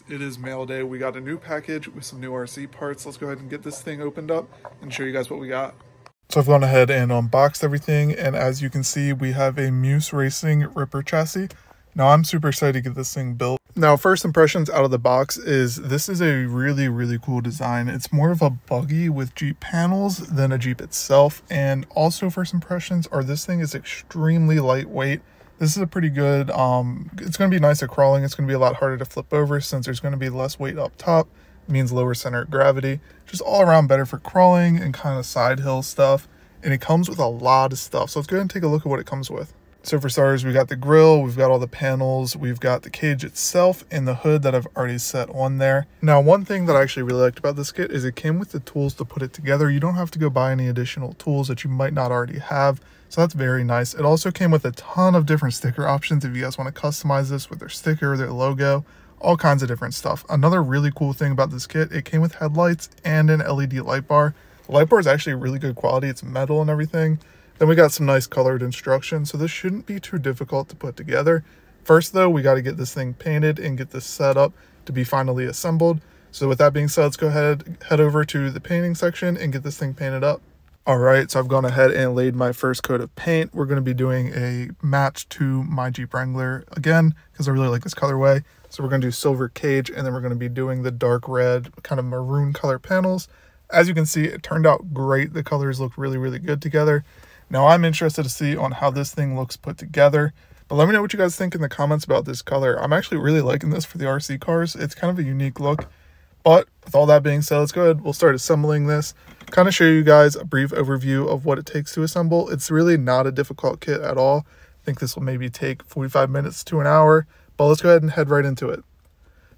It is mail day. We got a new package with some new RC parts. Let's go ahead and get this thing opened up and show you guys what we got. So I've gone ahead and unboxed everything, and as you can see, we have a Meus Racing Ripper chassis. Now I'm super excited to get this thing built. Now first impressions out of the box is this is a really cool design. It's more of a buggy with Jeep panels than a Jeep itself, and also first impressions are this thing is extremely lightweight. This is a pretty good, it's going to be nice at crawling. It's going to be a lot harder to flip over since there's going to be less weight up top. It means lower center of gravity. Just all around better for crawling and kind of side hill stuff. And it comes with a lot of stuff. So let's go ahead and take a look at what it comes with. So for starters, we got the grill, we've got all the panels, we've got the cage itself and the hood that I've already set on there. Now, one thing that I actually really liked about this kit is it came with the tools to put it together. You don't have to go buy any additional tools that you might not already have. So that's very nice. It also came with a ton of different sticker options if you guys want to customize this with their sticker, their logo, all kinds of different stuff. Another really cool thing about this kit, it came with headlights and an LED light bar. The light bar is actually really good quality. It's metal and everything. Then we got some nice colored instructions, so this shouldn't be too difficult to put together. First though, we got to get this thing painted and get this set up to be finally assembled. So with that being said, let's go ahead, head over to the painting section and get this thing painted up. Alright, so I've gone ahead and laid my first coat of paint. We're going to be doing a match to my Jeep Wrangler again, because I really like this colorway. So we're going to do silver cage, and then we're going to be doing the dark red, kind of maroon color panels. As you can see, it turned out great. The colors look really good together. Now I'm interested to see on how this thing looks put together. But let me know what you guys think in the comments about this color. I'm actually really liking this for the RC cars. It's kind of a unique look. But with all that being said, let's go ahead. We'll start assembling this. Kind of show you guys a brief overview of what it takes to assemble. It's really not a difficult kit at all. I think this will maybe take 45 minutes to an hour. But let's go ahead and head right into it.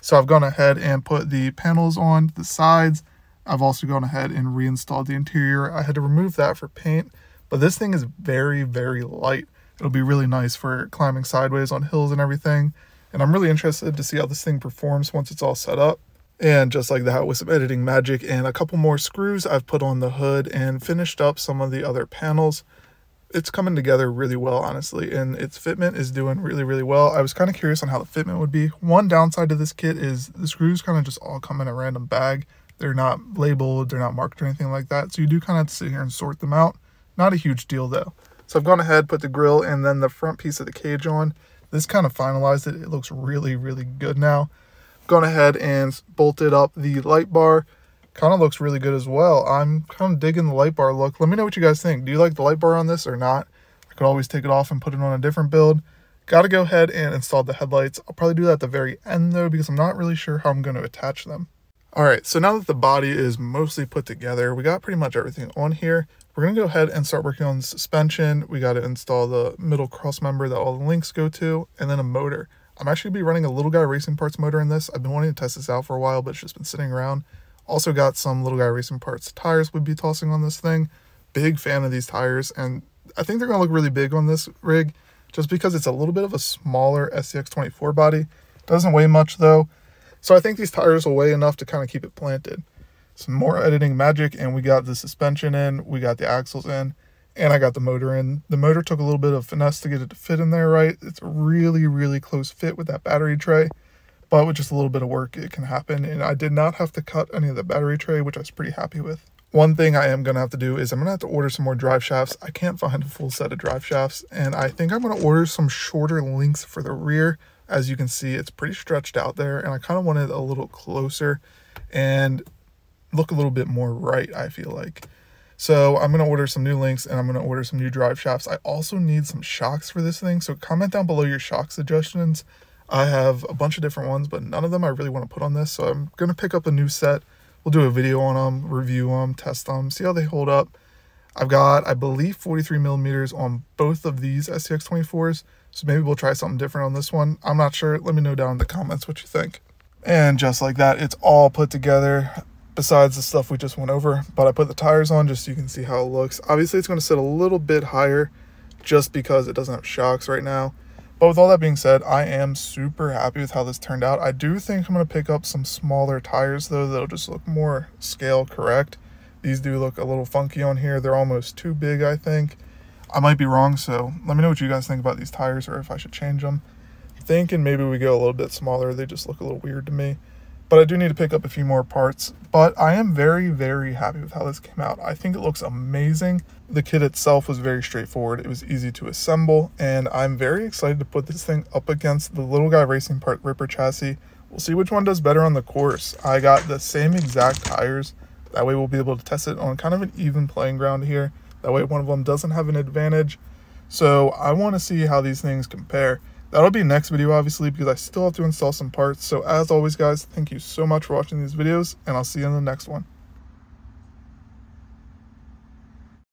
So I've gone ahead and put the panels on the sides. I've also gone ahead and reinstalled the interior. I had to remove that for paint. But this thing is very light. It'll be really nice for climbing sideways on hills and everything. And I'm really interested to see how this thing performs once it's all set up. And just like that, with some editing magic and a couple more screws, I've put on the hood and finished up some of the other panels. It's coming together really well, honestly, and its fitment is doing really well. I was kind of curious on how the fitment would be. One downside to this kit is the screws kind of just all come in a random bag. They're not labeled, they're not marked or anything like that. So you do kind of have to sit here and sort them out. Not a huge deal though. So I've gone ahead, put the grill and then the front piece of the cage on. This kind of finalized it. It looks really good now. Gone ahead and bolted up the light bar. Kind of looks really good as well. I'm kind of digging the light bar look. Let me know what you guys think. Do you like the light bar on this or not? I could always take it off and put it on a different build. Got to go ahead and install the headlights. I'll probably do that at the very end though, because I'm not really sure how I'm going to attach them. Alright, so now that the body is mostly put together, we got pretty much everything on here. We're going to go ahead and start working on the suspension. We got to install the middle cross member that all the links go to, and then a motor. I'm actually going to be running a Little Guy Racing Parts motor in this. I've been wanting to test this out for a while, but it's just been sitting around. Also got some Little Guy Racing Parts tires we'd be tossing on this thing. Big fan of these tires, and I think they're going to look really big on this rig, just because it's a little bit of a smaller SCX24 body. Doesn't weigh much though. So I think these tires will weigh enough to kind of keep it planted. Some more editing magic, and we got the suspension in, we got the axles in, and I got the motor in. The motor took a little bit of finesse to get it to fit in there right. It's a really close fit with that battery tray, but with just a little bit of work, it can happen. And I did not have to cut any of the battery tray, which I was pretty happy with. One thing I am going to have to do is I'm going to have to order some more drive shafts. I can't find a full set of drive shafts, and I think I'm going to order some shorter links for the rear. As you can see, it's pretty stretched out there, and I kind of want it a little closer and look a little bit more right, I feel like. So I'm going to order some new links, and I'm going to order some new drive shafts. I also need some shocks for this thing, so comment down below your shock suggestions. I have a bunch of different ones, but none of them I really want to put on this, so I'm going to pick up a new set. We'll do a video on them, review them, test them, see how they hold up. I've got, I believe, 43 millimeters on both of these SCX24s, so maybe we'll try something different on this one. I'm not sure. Let me know down in the comments what you think. And just like that, it's all put together, besides the stuff we just went over. But I put the tires on just so you can see how it looks. Obviously, it's going to sit a little bit higher just because it doesn't have shocks right now. But with all that being said, I am super happy with how this turned out. I do think I'm going to pick up some smaller tires, though, that'll just look more scale correct. These do look a little funky on here. They're almost too big, I think. I might be wrong, so let me know what you guys think about these tires or if I should change them. thinking maybe we go a little bit smaller. They just look a little weird to me. But I do need to pick up a few more parts. But I am very, very happy with how this came out. I think it looks amazing. The kit itself was very straightforward. It was easy to assemble. And I'm very excited to put this thing up against the Little Guy Racing Part Ripper chassis. We'll see which one does better on the course. I got the same exact tires. That way we'll be able to test it on kind of an even playing ground here. That way one of them doesn't have an advantage. So I want to see how these things compare. That'll be next video, obviously, because I still have to install some parts. So as always, guys, thank you so much for watching these videos, and I'll see you in the next one.